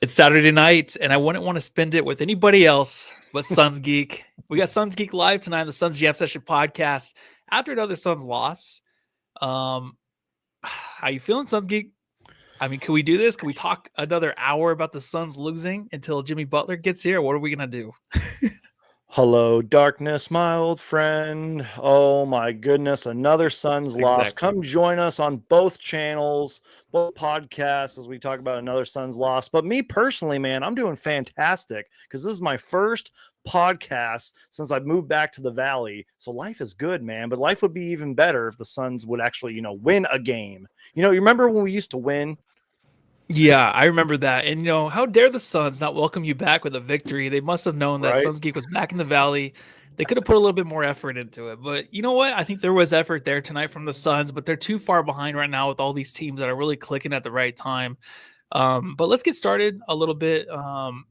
It's Saturday night, and I wouldn't want to spend it with anybody else but Suns Geek. We got Suns Geek live tonight on the Suns Jam Session podcast after another Suns loss. How you feeling, Suns Geek? I mean, can we do this? Can we talk another hour about the Suns losing until Jimmy Butler gets here? What are we going to do? Hello, darkness, my old friend. Oh my goodness, another Suns loss. Come join us on both channels, both podcasts, as we talk about another Suns loss. But me personally, man, I'm doing fantastic because this is my first podcast since I moved back to the Valley. So life is good, man. But life would be even better if the Suns would actually, win a game. You remember when we used to win? Yeah, I remember that. And, how dare the Suns not welcome you back with a victory? They must have known that Suns Geek was back in the Valley. They could have put a little bit more effort into it. But you know what? I think there was effort there tonight from the Suns, but they're too far behind right now with all these teams that are really clicking at the right time. But let's get started a little bit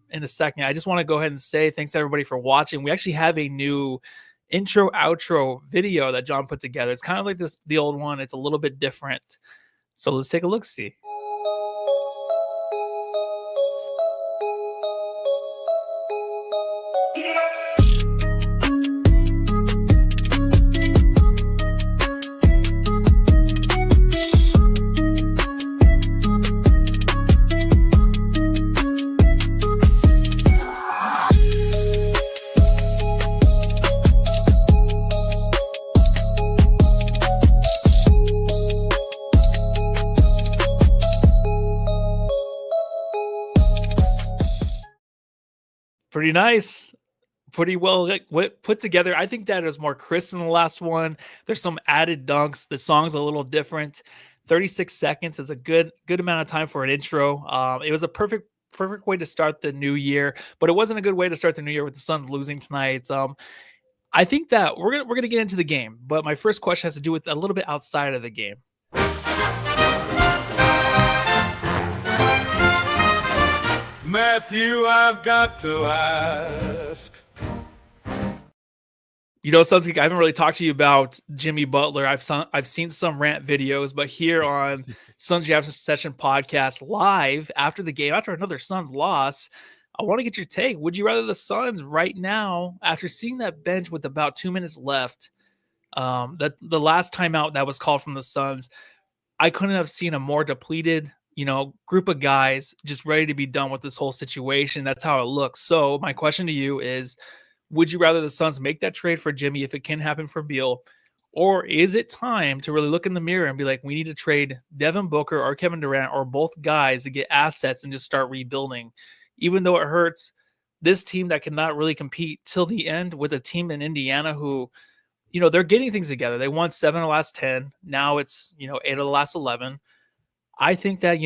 in a second. I just want to go ahead and say thanks to everybody for watching. We actually have a new intro, outro video that John put together. It's kind of like the old one. It's a little bit different. So let's take a look-see. Pretty nice. Pretty well put together. I think that is more crisp than the last one. There's some added dunks. The song's a little different. 36 seconds is a good amount of time for an intro. It was a perfect way to start the new year, but it wasn't a good way to start the new year with the Suns losing tonight. I think that we're gonna get into the game, but my first question has to do with a little bit outside of the game. Matthew, I've got to ask. Suns Geek, I haven't really talked to you about Jimmy Butler. I've seen some rant videos, but here on Suns Jam Session podcast live after the game, after another Suns loss, I want to get your take. Would you rather the Suns right now, after seeing that bench with about 2 minutes left, that the last timeout that was called from the Suns, I couldn't have seen a more depleted group of guys just ready to be done with this whole situation. That's how it looks. So my question to you is, would you rather the Suns make that trade for Jimmy if it can happen for Beal, or is it time to really look in the mirror and be like, we need to trade Devin Booker or Kevin Durant or both guys to get assets and just start rebuilding, even though it hurts this team that cannot really compete till the end with a team in Indiana who, they're getting things together. They won 7 of the last 10. Now it's, 8 of the last 11. I think that,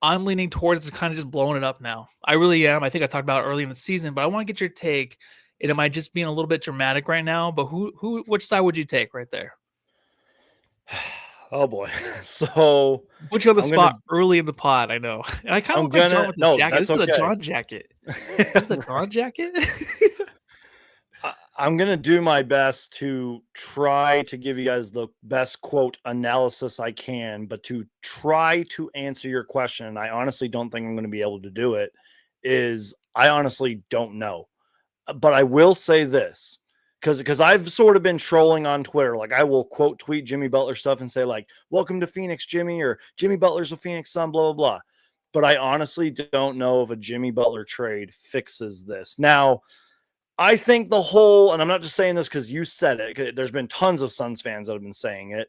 I'm leaning towards kind of just blowing it up now. I really am. I think I talked about it early in the season, but I want to get your take. And am I just being a little bit dramatic right now? But which side would you take right there? Oh boy. So put you on the spot early in the pod. I know. And I kind of look like John with this jacket. This is a John jacket. This is a John jacket. I'm going to do my best to try to give you guys the best quote analysis I can, but to try to answer your question, and I honestly don't think I'm going to be able to do it, is I honestly don't know. But I will say this, because I've sort of been trolling on Twitter. Like, I will quote tweet Jimmy Butler stuff and say, like, welcome to Phoenix, Jimmy, or Jimmy Butler's a Phoenix Sun, blah, blah, blah. But I honestly don't know if a Jimmy Butler trade fixes this. Now, I think the whole, and I'm not just saying this because you said it, there's been tons of Suns fans that have been saying it.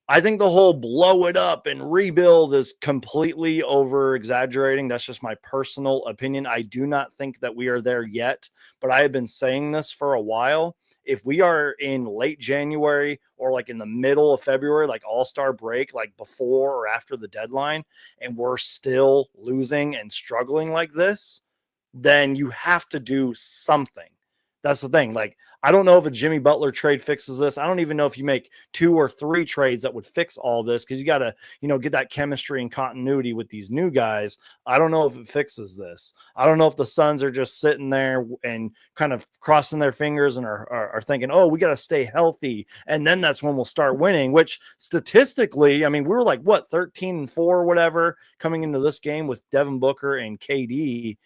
I think the whole blow it up and rebuild is completely over exaggerating. That's just my personal opinion. I do not think that we are there yet, but I have been saying this for a while. If we are in late January or like in the middle of February, like All-Star break, like before or after the deadline, and we're still losing and struggling like this, then you have to do something. That's the thing. Like, I don't know if a Jimmy Butler trade fixes this. I don't even know if you make 2 or 3 trades that would fix all this, because you got to, get that chemistry and continuity with these new guys. I don't know if it fixes this. I don't know if the Suns are just sitting there and kind of crossing their fingers and are thinking, oh, we got to stay healthy, and then that's when we'll start winning, which statistically, I mean, we were like, what, 13-4 or whatever coming into this game with Devin Booker and KD,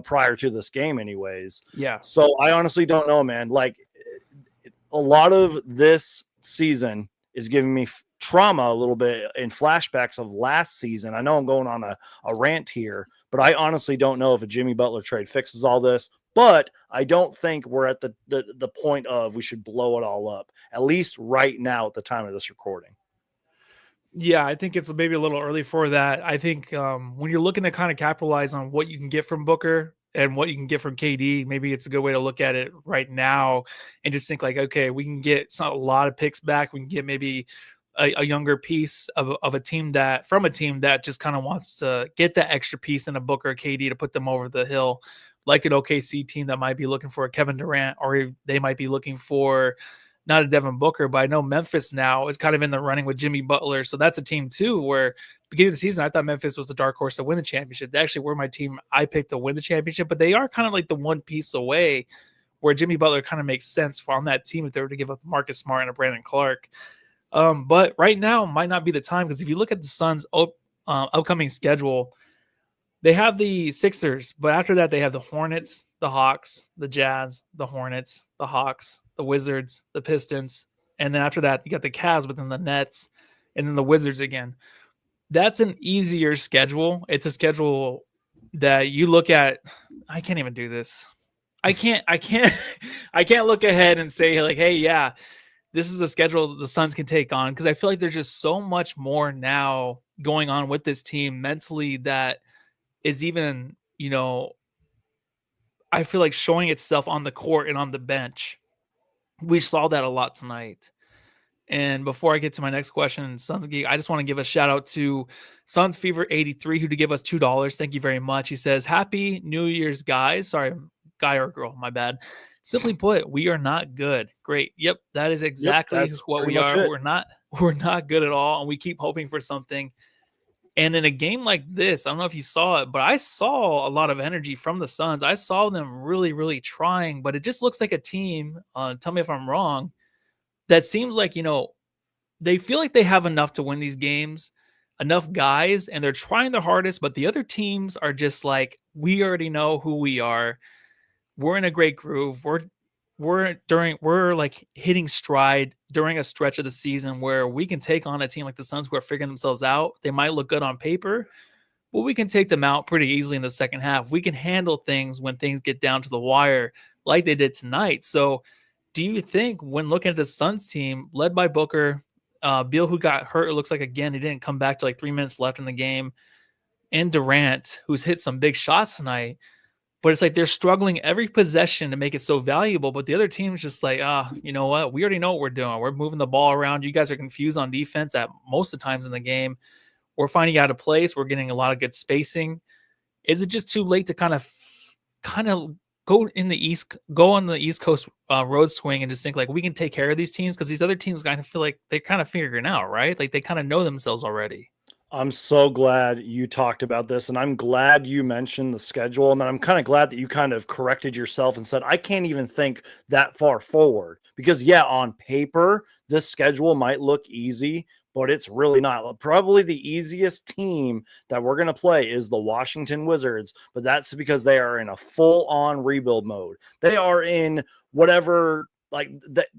prior to this game anyways. Yeah. So I honestly don't know, man. Like, a lot of this season is giving me trauma a little bit in flashbacks of last season. I know I'm going on a rant here, but I honestly don't know if a Jimmy Butler trade fixes all this. But I don't think we're at the point of we should blow it all up, at least right now at the time of this recording. Yeah, I think it's maybe a little early for that. I think when you're looking to kind of capitalize on what you can get from Booker and what you can get from KD, maybe it's a good way to look at it right now and just think like, okay, we can get a lot of picks back. We can get maybe a younger piece of a team that just kind of wants to get that extra piece in a Booker or KD to put them over the hill, like an OKC team that might be looking for a Kevin Durant, or they might be looking for not a Devin Booker, but I know Memphis now is kind of in the running with Jimmy Butler. So that's a team too, where beginning of the season, I thought Memphis was the dark horse to win the championship. They actually were my team I picked to win the championship, but they are kind of like the one piece away where Jimmy Butler kind of makes sense for on that team if they were to give up Marcus Smart and a Brandon Clark. But right now might not be the time, because if you look at the Suns' upcoming schedule, they have the Sixers, but after that they have the Hornets, the Hawks, the Jazz, the Hornets, the Hawks, the Wizards, the Pistons, and then after that you got the Cavs, but then the Nets, and then the Wizards again. That's an easier schedule. It's a schedule that you look at. I can't even do this. I can't look ahead and say like, hey, yeah, this is a schedule that the Suns can take on, because I feel like there's just so much more now going on with this team mentally that is even, I feel like showing itself on the court and on the bench. We saw that a lot tonight. And before I get to my next question, Suns Geek, I just want to give a shout out to Suns Fever 83, who to give us $2. Thank you very much. He says, "Happy New Year's, guys." Sorry, guy or girl, my bad. Simply put, we are not good. Great. Yep, that is exactly what we are. We're not good at all, and we keep hoping for something. And in a game like this, I don't know if you saw it, but I saw a lot of energy from the Suns. I saw them really, really trying, but it just looks like a team, tell me if I'm wrong, that seems like, they feel like they have enough to win these games, enough guys, and they're trying their hardest, but the other teams are just like, we already know who we are. We're in a great groove. We're like hitting stride during a stretch of the season where we can take on a team like the Suns who are figuring themselves out. They might look good on paper, but we can take them out pretty easily in the second half. We can handle things when things get down to the wire like they did tonight. So do you think, when looking at the Suns team led by Booker, Beal, who got hurt, it looks like again, he didn't come back to like 3 minutes left in the game, and Durant, who's hit some big shots tonight, but it's like they're struggling every possession to make it so valuable. But the other team's just like, you know what? We already know what we're doing. We're moving the ball around. You guys are confused on defense at most of the times in the game. We're finding out a place. We're getting a lot of good spacing. Is it just too late to kind of go on the East Coast road swing and just think like we can take care of these teams? Because these other teams kind of feel like they're kind of figuring out, right? Like they kind of know themselves already. I'm so glad you talked about this, and I'm glad you mentioned the schedule, and I'm kind of glad that you kind of corrected yourself and said, I can't even think that far forward, because yeah, on paper, this schedule might look easy, but it's really not. Probably the easiest team that we're going to play is the Washington Wizards, but that's because they are in a full-on rebuild mode. They are in whatever, like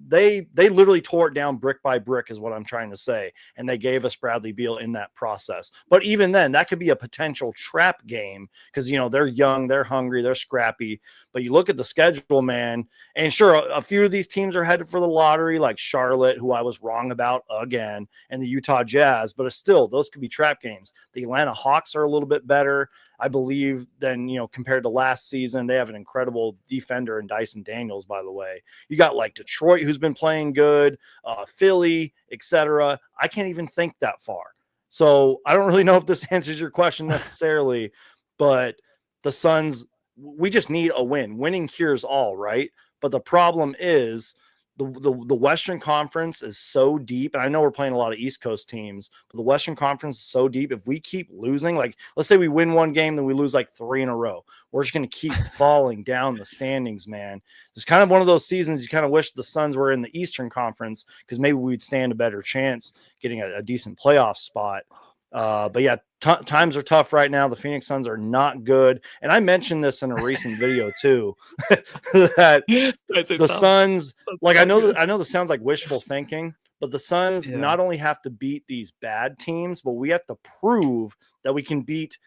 they literally tore it down brick by brick is what I'm trying to say. And they gave us Bradley Beal in that process. But even then, that could be a potential trap game because, they're young, they're hungry, they're scrappy. But you look at the schedule, man, and sure, a few of these teams are headed for the lottery, like Charlotte, who I was wrong about again, and the Utah Jazz. But still, those could be trap games. The Atlanta Hawks are a little bit better, I believe, than, compared to last season. They have an incredible defender in Dyson Daniels, by the way. You got like Detroit, who's been playing good, Philly, etc. I can't even think that far. So I don't really know if this answers your question necessarily, but the Suns, we just need a win. Winning cures all, right? But the problem is the Western Conference is so deep, and I know we're playing a lot of East Coast teams, but the Western Conference is so deep. If we keep losing, like let's say we win one game, then we lose like 3 in a row, we're just going to keep falling down the standings, man. It's kind of one of those seasons you kind of wish the Suns were in the Eastern Conference because maybe we'd stand a better chance getting a decent playoff spot. But yeah, times are tough right now. The Phoenix Suns are not good. And I mentioned this in a recent video too, that the Suns, like I know this sounds like wishful thinking, but the Suns not only have to beat these bad teams, but we have to prove that we can beat,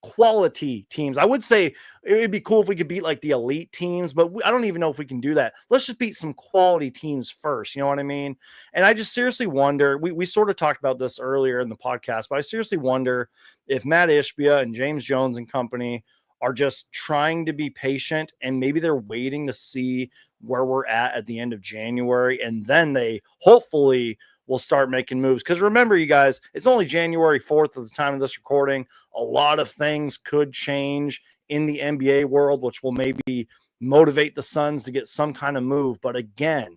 quality teams. I would say it would be cool if we could beat like the elite teams, but I don't even know if we can do that. Let's just beat some quality teams first. You know what I mean? And I just seriously wonder, we sort of talked about this earlier in the podcast, but I seriously wonder if Matt Ishbia and James Jones and company are just trying to be patient, and maybe they're waiting to see where we're at the end of January. And then they hopefully will start making moves. Because remember, you guys, it's only January 4th at the time of this recording. A lot of things could change in the NBA world, which will maybe motivate the Suns to get some kind of move. But again,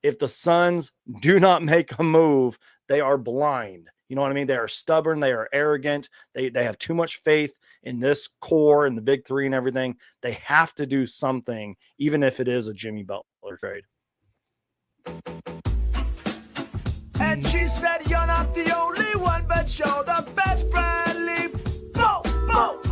if the Suns do not make a move, they are blind. You know what I mean? They are stubborn. They are arrogant. They have too much faith in this core and the big three and everything. They have to do something, even if it is a Jimmy Butler trade. And she said, you're not the only one, but you're the best, Bradley. Bo, bo.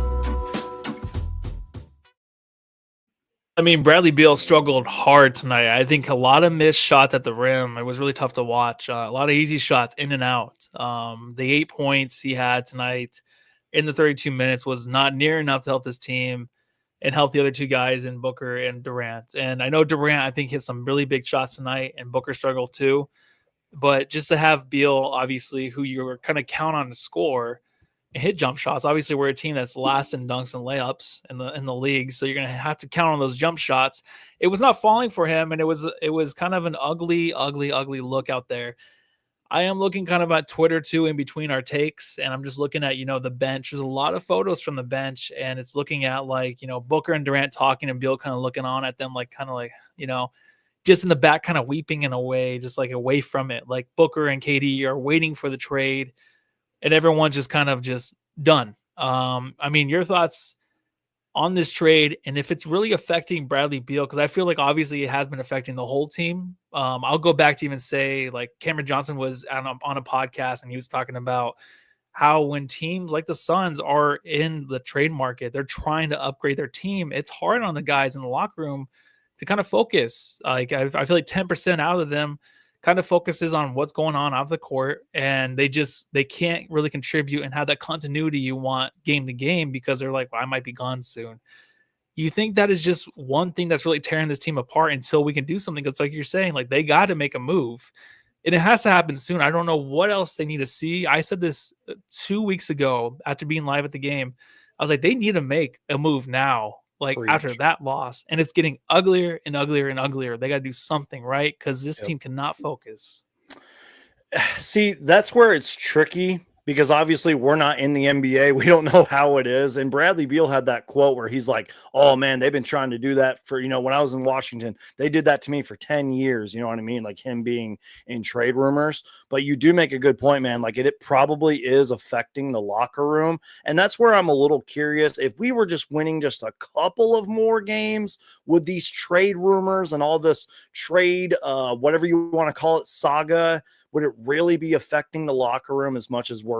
I mean, Bradley Beal struggled hard tonight. I think a lot of missed shots at the rim. It was really tough to watch. A lot of easy shots in and out. The 8 points he had tonight in the 32 minutes was not near enough to help this team and help the other two guys in Booker and Durant. And I know Durant, I think, hit some really big shots tonight, and Booker struggled too. But just to have Beal, obviously, who you were kind of count on to score and hit jump shots. Obviously, we're a team that's last in dunks and layups in the league, so you're going to have to count on those jump shots. It was not falling for him, and it was kind of an ugly look out there. I am looking kind of at Twitter too in between our takes, and I'm just looking at, the bench. There's a lot of photos from the bench, and it's looking at like, Booker and Durant talking and Beal kind of looking on at them like kind of like, just in the back kind of weeping in a way, just like away from it. Like Booker and KD are waiting for the trade, and everyone's just kind of just done. I mean, your thoughts on this trade, and if it's really affecting Bradley Beal, because I feel like obviously it has been affecting the whole team. I'll go back to even say like Cameron Johnson was on a podcast, and he was talking about how when teams like the Suns are in the trade market, they're trying to upgrade their team. It's hard on the guys in the locker room to kind of focus. Like I feel like 10% out of them kind of focuses on what's going on off the court, and they can't really contribute and have that continuity you want game to game because they're like, well, I might be gone soon. You think that is just one thing that's really tearing this team apart until we can do something? That's like you're saying, like they got to make a move, and it has to happen soon. I don't know what else they need to see. I said this 2 weeks ago after being live at the game. I was like, they need to make a move now. Like after that loss, and it's getting uglier and uglier and uglier. They got to do something, right? Because this team cannot focus. See, that's where it's tricky because obviously we're not in the NBA. We don't know how it is. And Bradley Beal had that quote where he's like, oh man, they've been trying to do that for, when I was in Washington, they did that to me for 10 years. You know what I mean? Like him being in trade rumors. But you do make a good point, man. Like it probably is affecting the locker room. And that's where I'm a little curious. If we were just winning just a couple of more games, would these trade rumors and all this trade, whatever you want to call it, saga, would it really be affecting the locker room as much as we're,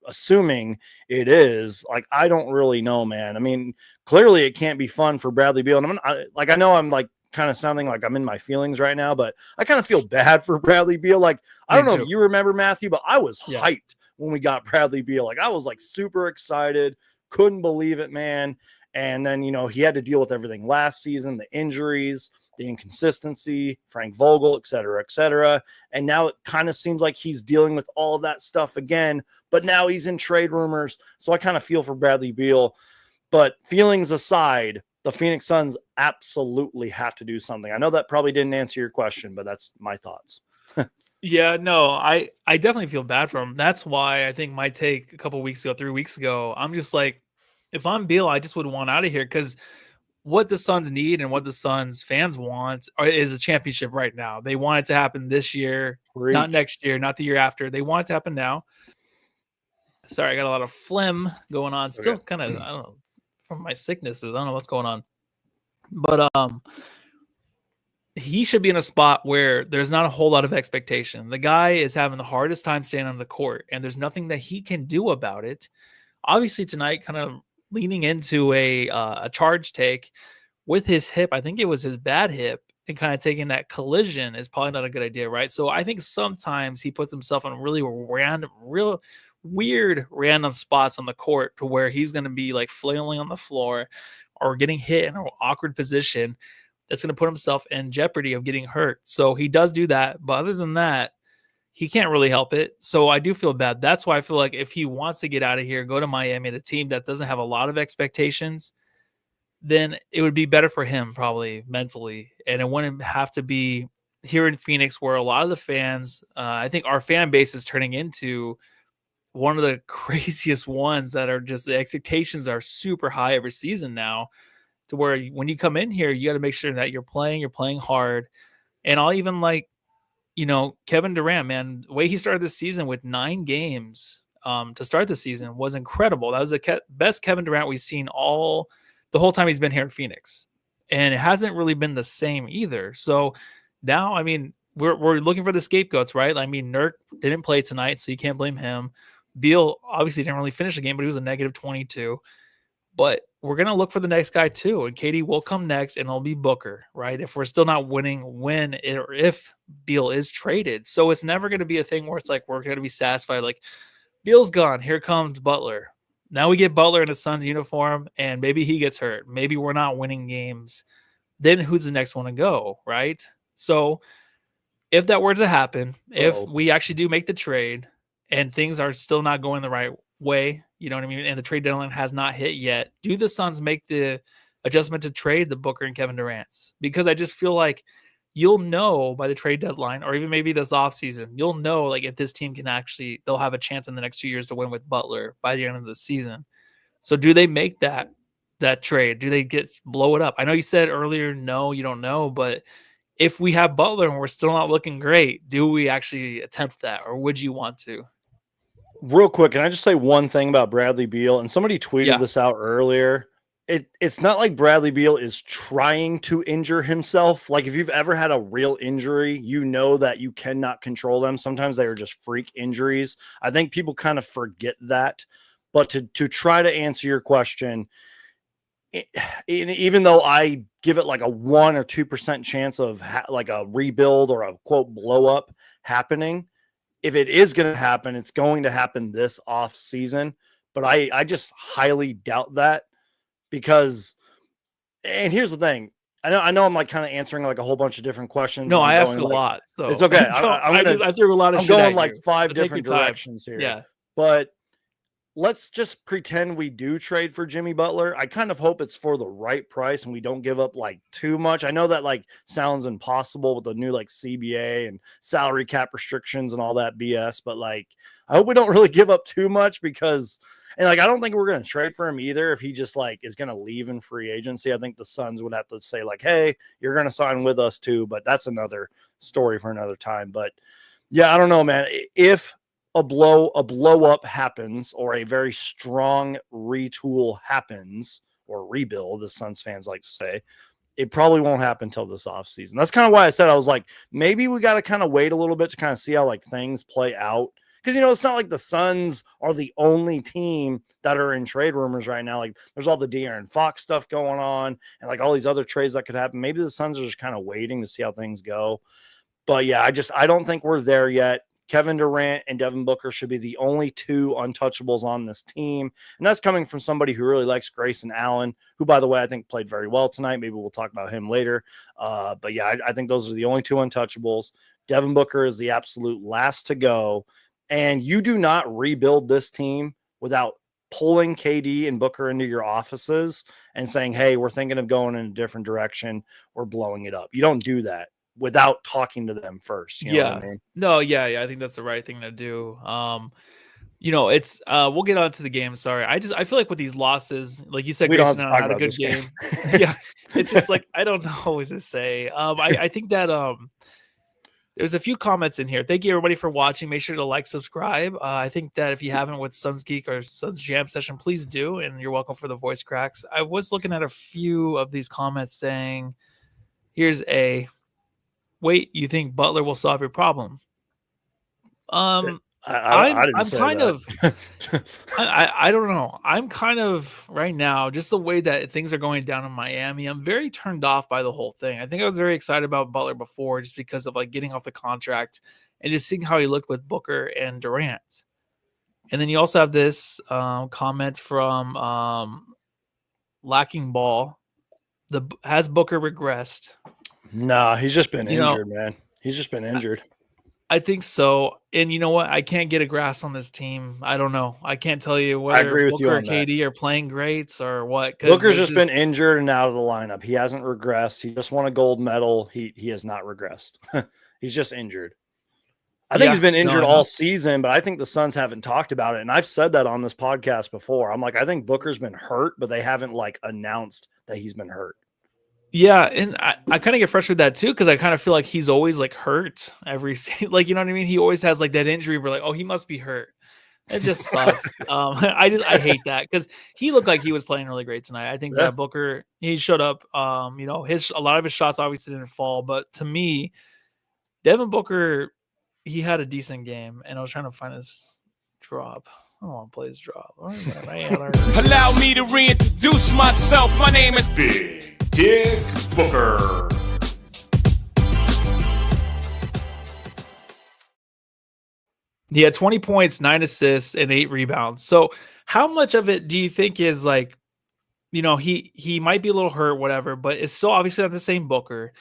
assuming it is? Like, I don't really know, man. I mean, clearly it can't be fun for Bradley Beal. And I know I'm like kind of sounding like I'm in my feelings right now, but I kind of feel bad for Bradley Beal. Like, I don't know if you remember, Matthew, but I was hyped when we got Bradley Beal. Like, I was like super excited, couldn't believe it, man. And then, he had to deal with everything last season, the injuries, the inconsistency, Frank Vogel, et cetera, et cetera. And now it kind of seems like he's dealing with all of that stuff again, but now he's in trade rumors. So I kind of feel for Bradley Beal. But feelings aside, the Phoenix Suns absolutely have to do something. I know that probably didn't answer your question, but that's my thoughts. Yeah, no, I definitely feel bad for him. That's why I think my take a couple weeks ago, 3 weeks ago, I'm just like, if I'm Beal, I just would want out of here because what the Suns need and what the Suns fans want is a championship right now. They want it to happen this year, not next year, not the year after. They want it to happen now. Sorry, I got a lot of phlegm going on. Still kind of, I don't know, from my sicknesses. I don't know what's going on. But he should be in a spot where there's not a whole lot of expectation. The guy is having the hardest time staying on the court, and there's nothing that he can do about it. Obviously, tonight, kind of leaning into a charge take with his hip. I think it was his bad hip, and kind of taking that collision is probably not a good idea, right? So I think sometimes he puts himself in really weird random spots on the court to where he's going to be like flailing on the floor or getting hit in an awkward position that's going to put himself in jeopardy of getting hurt. So he does do that. But other than that, he can't really help it. So I do feel bad. That's why I feel like if he wants to get out of here, go to Miami, the team that doesn't have a lot of expectations, then it would be better for him probably mentally. And it wouldn't have to be here in Phoenix where a lot of the fans, I think our fan base is turning into one of the craziest ones that are just the expectations are super high every season now, to where when you come in here, you got to make sure that you're playing hard. And I'll even like, Kevin Durant, man, the way he started this season with 9 games to start the season was incredible. That was the best Kevin Durant we've seen the whole time he's been here in Phoenix. And it hasn't really been the same either. So now, I mean, we're looking for the scapegoats, right? I mean, Nurk didn't play tonight, so you can't blame him. Beal obviously didn't really finish the game, but he was a negative 22. But we're going to look for the next guy too. And KD will come next, and it'll be Booker, right? If we're still not winning, or if Beal is traded. So it's never going to be a thing where it's like we're going to be satisfied. Like, Beal's gone. Here comes Butler. Now we get Butler in a Suns uniform, and maybe he gets hurt. Maybe we're not winning games. Then who's the next one to go, right? So if that were to happen, if we actually do make the trade and things are still not going the right way, you know what I mean, and the trade deadline has not hit yet, do the Suns make the adjustment to trade the Booker and Kevin Durant's? Because I just feel like you'll know by the trade deadline, or even maybe this offseason, you'll know like if this team can actually, they'll have a chance in the next 2 years to win with Butler by the end of the season. So do they make that trade? Do they blow it up? I know you said earlier, no, you don't know, but if we have Butler and we're still not looking great, do we actually attempt that, or would you want to? Real quick, can I just say one thing about Bradley Beal? And somebody tweeted this out earlier. It's not like Bradley Beal is trying to injure himself. Like, if you've ever had a real injury, you know that you cannot control them. Sometimes they are just freak injuries. I think people kind of forget that. But to try to answer your question, even though I give it like a 1 or 2% chance of like a rebuild or a quote blow up happening, if it is going to happen, it's going to happen this off season. But I just highly doubt that, because, and here's the thing, I know I'm like kind of answering like a whole bunch of different questions. No, I asked a lot, so it's okay. I threw a lot of shit. I'm going like 5 different directions here. Yeah, but let's just pretend we do trade for Jimmy Butler. I kind of hope it's for the right price and we don't give up like too much. I know that like sounds impossible with the new like CBA and salary cap restrictions and all that BS, but like I hope we don't really give up too much, because, and like I don't think we're going to trade for him either if he just like is going to leave in free agency. I think the Suns would have to say like, hey, you're going to sign with us too, but that's another story for another time. But yeah, I don't know, man. If a blow up happens, or a very strong retool happens, or rebuild, as Suns fans like to say, it probably won't happen until this offseason. That's kind of why I said, I was like, maybe we got to kind of wait a little bit to kind of see how like things play out. Because, it's not like the Suns are the only team that are in trade rumors right now. Like, there's all the De'Aaron Fox stuff going on, and like all these other trades that could happen. Maybe the Suns are just kind of waiting to see how things go. But yeah, I don't think we're there yet. Kevin Durant and Devin Booker should be the only 2 untouchables on this team. And that's coming from somebody who really likes Grayson Allen, who, by the way, I think played very well tonight. Maybe we'll talk about him later. But yeah, I think those are the only 2 untouchables. Devin Booker is the absolute last to go. And you do not rebuild this team without pulling KD and Booker into your offices and saying, hey, we're thinking of going in a different direction. We're blowing it up. You don't do that without talking to them first. You know what I mean? No, yeah. I think that's the right thing to do. It's we'll get on to the game. Sorry. I feel like with these losses, like you said, Grayson Allen had a good game. Yeah. It's just like I don't know what to say. I think that there's a few comments in here. Thank you everybody for watching. Make sure to like, subscribe. I think that if you haven't with Suns Geek or Suns Jam Session, please do. And you're welcome for the voice cracks. I was looking at a few of these comments saying, "Here's a wait. You think Butler will solve your problem?" I didn't I'm say kind that. of I don't know. I'm kind of right now, just the way that things are going down in Miami, I'm very turned off by the whole thing. I think I was very excited about Butler before just because of like getting off the contract and just seeing how he looked with Booker and Durant. And then you also have this comment from Lacking Ball. Has Booker regressed? Nah, he's just been You know, injured, man. He's just been injured. I think so. And you know what? I can't get a grasp on this team. I don't know. I can't tell you whether agree with you Booker or on that. KD are playing great or what. Booker's just been injured and out of the lineup. He hasn't regressed. He just won a gold medal. He has not regressed. He's just injured. I think he's been injured all season, but I think the Suns haven't talked about it. And I've said that on this podcast before. I'm like, I think Booker's been hurt, but they haven't like announced that he's been hurt. Yeah, and I kind of get frustrated with that too, because I kind of feel like he's always like hurt every like, you know what I mean? He always has like that injury where like, oh, he must be hurt. It just sucks. I hate that because he looked like he was playing really great tonight. I think that Booker, he showed up. You know, a lot of his shots obviously didn't fall, but to me, Devin Booker, he had a decent game, and I was trying to find his drop. I don't want to play his drop. Allow me to reintroduce myself. My name is Big Dick Booker. He had 20 points, 9 assists, and 8 rebounds. So how much of it do you think is like, you know, he might be a little hurt, whatever, but it's still obviously not the same Booker.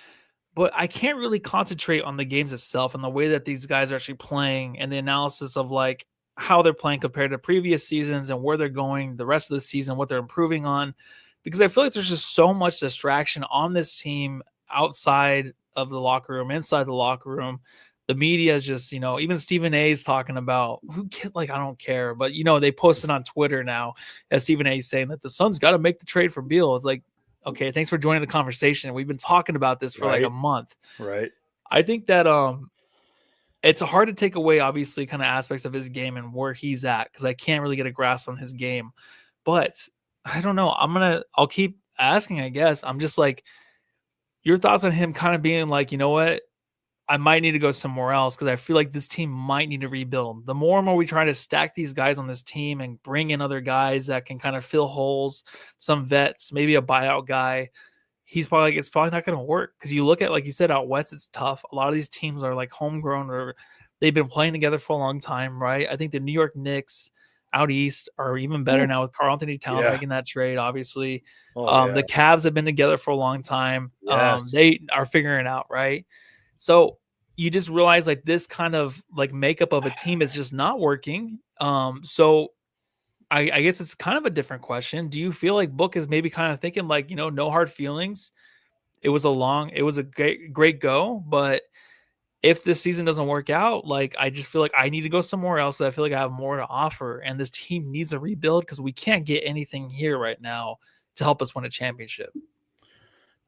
But I can't really concentrate on the games itself and the way that these guys are actually playing and the analysis of like how they're playing compared to previous seasons and where they're going the rest of the season, what they're improving on. Because I feel like there's just so much distraction on this team outside of the locker room, inside the locker room. The media is just, you know, even Stephen A is talking about I don't care. But, you know, they posted on Twitter now as Stephen A is saying that the Suns got to make the trade for Beal. It's like, okay, thanks for joining the conversation. We've been talking about this for like a month. Right. I think that it's hard to take away, obviously, kind of aspects of his game and where he's at because I can't really get a grasp on his game. But I don't know. I'll keep asking, I guess. I'm just like, your thoughts on him kind of being like, you know what? I might need to go somewhere else because I feel like this team might need to rebuild. The more and more we try to stack these guys on this team and bring in other guys that can kind of fill holes, some vets, maybe a buyout guy, he's probably like, it's probably not going to work because you look at, like you said, out west, it's tough. A lot of these teams are like homegrown or they've been playing together for a long time, right? I think the New York Knicks out east are even better now with Karl Anthony Towns making that trade, obviously. The Cavs have been together for a long time. They are figuring it out, right? So you just realize like this kind of like makeup of a team is just not working. So I guess it's kind of a different question. Do you feel like Book is maybe kind of thinking like, you know, no hard feelings? It was a great go, but if this season doesn't work out, like I just feel like I need to go somewhere else. I feel like I have more to offer, and this team needs a rebuild because we can't get anything here right now to help us win a championship.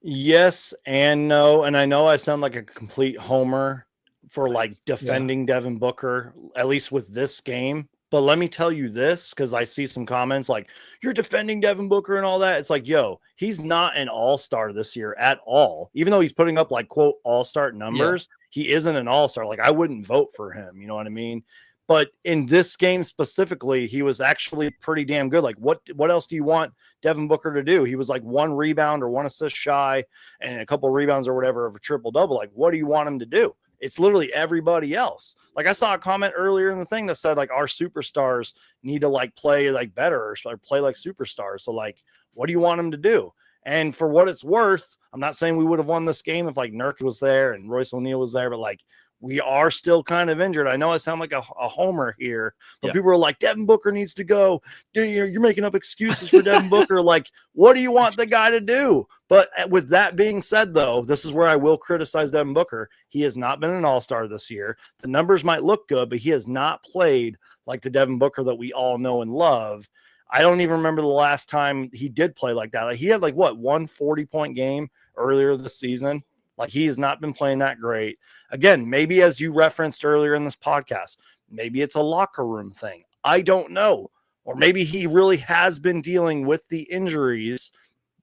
Yes and no. And I know I sound like a complete homer for like defending Devin Booker, at least with this game. But let me tell you this, because I see some comments like, you're defending Devin Booker and all that. It's like, yo, he's not an all-star this year at all. Even though he's putting up like, quote, all-star numbers, he isn't an all-star. Like, I wouldn't vote for him. You know what I mean? But in this game specifically, he was actually pretty damn good. Like, what else do you want Devin Booker to do? He was like 1 rebound or 1 assist shy and a couple rebounds or whatever of a triple-double. Like, what do you want him to do? It's literally everybody else. Like, I saw a comment earlier in the thing that said, like, our superstars need to, like, play, like, better or play like superstars. So, like, what do you want him to do? And for what it's worth, I'm not saying we would have won this game if, like, Nurk was there and Royce O'Neal was there, but, like, we are still kind of injured. I know I sound like a homer here, but people are like, Devin Booker needs to go. You're making up excuses for Devin Booker. Like, what do you want the guy to do? But with that being said, though, this is where I will criticize Devin Booker. He has not been an all-star this year. The numbers might look good, but he has not played like the Devin Booker that we all know and love. I don't even remember the last time he did play like that. Like he had like what, 140-point game earlier this season. Like he has not been playing that great. Again, maybe as you referenced earlier in this podcast, maybe it's a locker room thing. I don't know. Or maybe he really has been dealing with the injuries,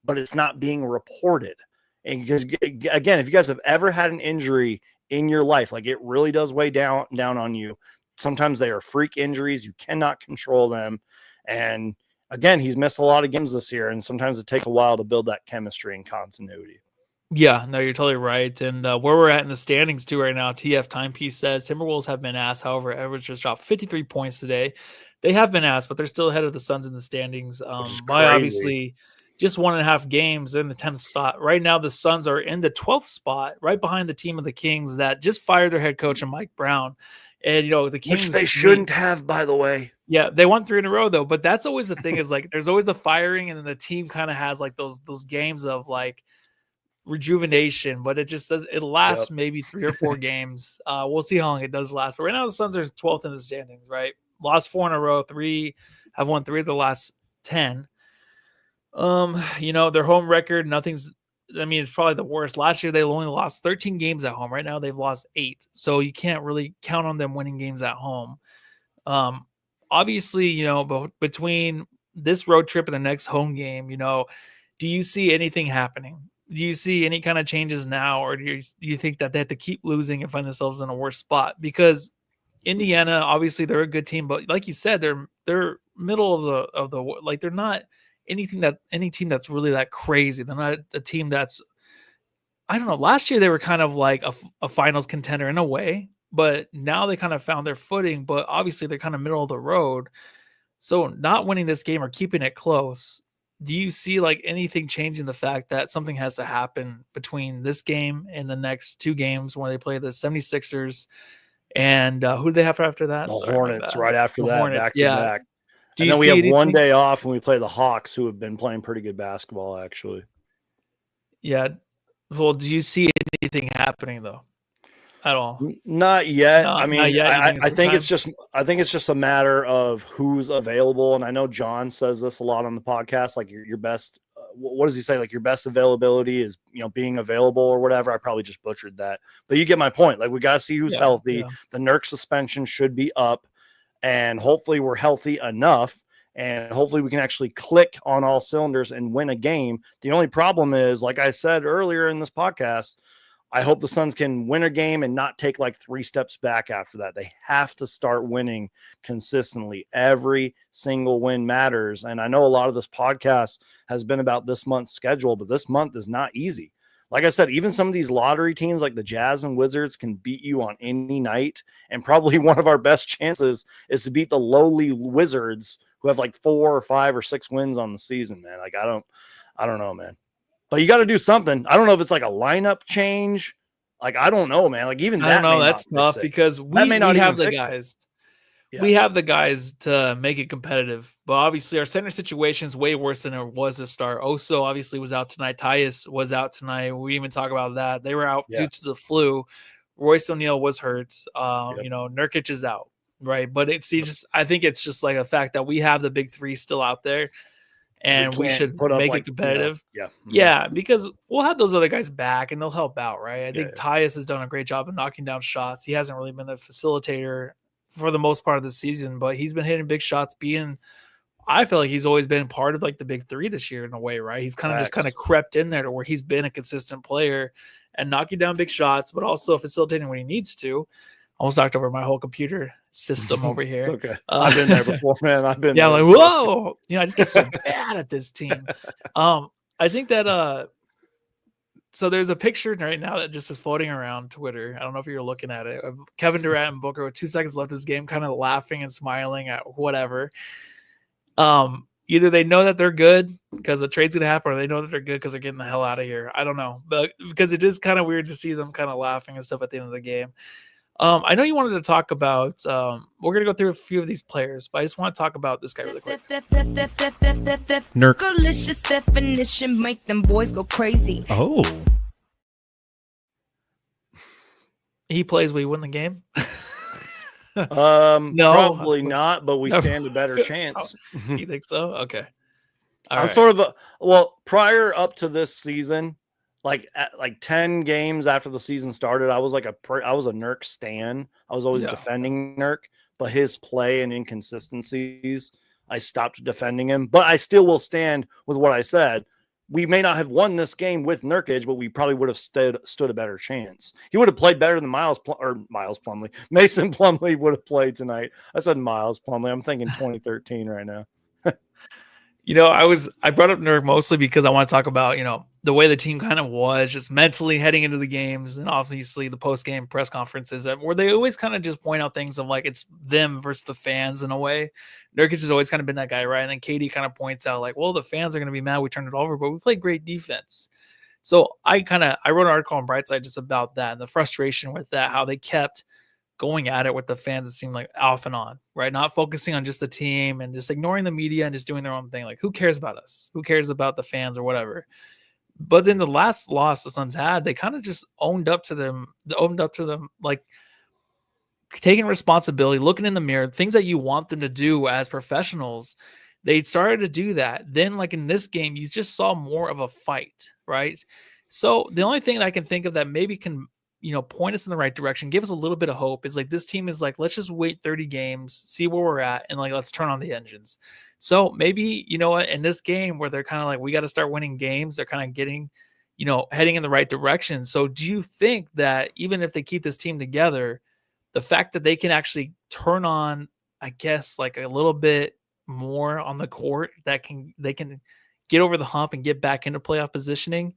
but it's not being reported. And because, again, if you guys have ever had an injury in your life, like it really does weigh down on you. Sometimes they are freak injuries. You cannot control them. And again, he's missed a lot of games this year, and sometimes it takes a while to build that chemistry and continuity. Yeah, no, you're totally right. And where we're at in the standings too right now, TF Timepiece says Timberwolves have been asked. However, Edwards just dropped 53 points today. They have been asked, but they're still ahead of the Suns in the standings by obviously just 1.5 games. They're in the 10th spot. Right now, the Suns are in the 12th spot, right behind the team of the Kings that just fired their head coach and Mike Brown. And, you know, the Kings. Which they shouldn't have, by the way. Yeah, they won 3 in a row, though. But that's always the thing is, like, there's always the firing, and then the team kind of has, like, those games of, like, rejuvenation. But it just says it lasts maybe 3 or 4 games. We'll see how long it does last. But right now, the Suns are 12th in the standings, right? Lost 4 in a row. Have won 3 of the last 10. You know, their home record, it's probably the worst. Last year, they only lost 13 games at home. Right now, they've lost 8. So you can't really count on them winning games at home. Obviously, you know, between this road trip and the next home game, you know, do you see anything happening? Do you see any kind of changes now, or do you think that they have to keep losing and find themselves in a worse spot? Because Indiana, obviously, they're a good team, but like you said, they're middle of the like they're not any team that's really that crazy. They're not a team that's, I don't know. Last year they were kind of like a finals contender in a way, but now they kind of found their footing. But obviously they're kind of middle of the road. So not winning this game or keeping it close, do you see like anything changing the fact that something has to happen between this game and the next 2 games when they play the 76ers and who do they have after that? The Hornets right after that, Hornets, back to back. And then we have one day off and we play the Hawks, who have been playing pretty good basketball, actually. Yeah. Well, do you see anything happening though? At all? Not yet. No, I mean, not yet. I think it's just a matter of who's available. And I know John says this a lot on the podcast, like your best, what does he say? Like your best availability is, you know, being available or whatever. I probably just butchered that, but you get my point. Like we got to see who's healthy. Yeah. The Nurk suspension should be up, and hopefully we're healthy enough, and hopefully we can actually click on all cylinders and win a game. The only problem is, like I said earlier in this podcast, I hope the Suns can win a game and not take like 3 steps back after that. They have to start winning consistently. Every single win matters. And I know a lot of this podcast has been about this month's schedule, but this month is not easy. Like I said, even some of these lottery teams like the Jazz and Wizards can beat you on any night. And probably one of our best chances is to beat the lowly Wizards, who have like 4 or 5 or 6 wins on the season, man. Like, I don't know, man. But you got to do something. I don't know if it's like a lineup change. Like, I don't know, man. Like, even that. I don't know. That's tough because we have the guys. Yeah. We have the guys to make it competitive. But obviously, our center situation is way worse than it was to start. Oso obviously was out tonight. Tyus was out tonight. We even talk about that. They were out due to the flu. Royce O'Neal was hurt. You know, Nurkic is out, right? But I think it's just like a fact that we have the big 3 still out there. And we should make it competitive. You know, yeah, because we'll have those other guys back and they'll help out, right? I think Tyus has done a great job of knocking down shots. He hasn't really been the facilitator for the most part of the season, but he's been hitting big shots. I feel like he's always been part of like the big 3 this year in a way, right? He's kind of crept in there to where he's been a consistent player and knocking down big shots, but also facilitating when he needs to. Almost knocked over my whole computer system over here. Okay. I've been there before, man. I've been there. Like, whoa. You know, I just get so bad at this team. I think that so there's a picture right now that just is floating around Twitter. I don't know if you're looking at it. Of Kevin Durant and Booker with 2 seconds left this game, kind of laughing and smiling at whatever. Either they know that they're good because the trade's gonna happen, or they know that they're good because they're getting the hell out of here. I don't know. But because it is kind of weird to see them kind of laughing and stuff at the end of the game. I know you wanted to talk about, we're going to go through a few of these players, but I just want to talk about this guy really quick. Nurk. Delicious definition, make them boys go crazy. Oh. He plays, we win the game. No. Probably not, but we No. stand a better chance. You think so? Okay. All I'm right. sort of well, prior up to this season, like 10 games after the season started, I was like I was a Nurk stan. I was always Yeah. defending Nurk, but his play and inconsistencies, I stopped defending him. But I still will stand with what I said. We may not have won this game with Nurkic, but we probably would have stood a better chance. He would have played better than Miles Plumlee. Mason Plumlee would have played tonight. I said Miles Plumlee. I'm thinking 2013 right now. I brought up Nurk mostly because I want to talk about, the way the team kind of was just mentally heading into the games, and obviously the post-game press conferences where they always kind of just point out things of like it's them versus the fans in a way. Nurkic has always kind of been that guy, right? And then KD kind of points out like, well, the fans are going to be mad we turned it over, but we played great defense. So I wrote an article on Brightside just about that and the frustration with that, how they kept going at it with the fans, it seemed like off and on, right? Not focusing on just the team and just ignoring the media and just doing their own thing. Like, who cares about us? Who cares about the fans or whatever? But then the last loss the Suns had, they kind of just owned up to them, like taking responsibility, looking in the mirror, things that you want them to do as professionals. They started to do that. Then, like in this game, you just saw more of a fight, right? So the only thing that I can think of that maybe can point us in the right direction, give us a little bit of hope is like this team is like, let's just wait 30 games, see where we're at, and like let's turn on the engines. So maybe, in this game where they're kind of like, we got to start winning games, they're kind of getting, heading in the right direction. So do you think that even if they keep this team together, the fact that they can actually turn on, I guess, like a little bit more on the court, they can get over the hump and get back into playoff positioning?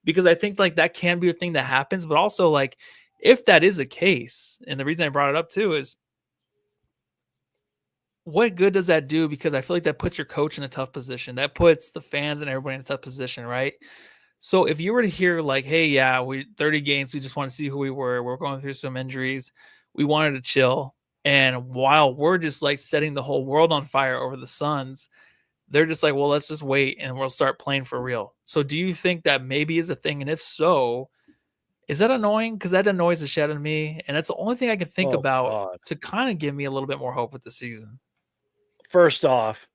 Because I think like that can be a thing that happens, but also like if that is the case, and the reason I brought it up too is what good does that do? Because I feel like that puts your coach in a tough position. That puts the fans and everybody in a tough position, right? So if you were to hear like, hey, yeah, we 30 games, we just want to see who we were. We're going through some injuries. We wanted to chill. And while we're just like setting the whole world on fire over the Suns, they're just like, well, let's just wait and we'll start playing for real. So do you think that maybe is a thing? And if so, is that annoying? Because that annoys the shit out of me. And that's the only thing I can think about to kind of give me a little bit more hope with the season. First off,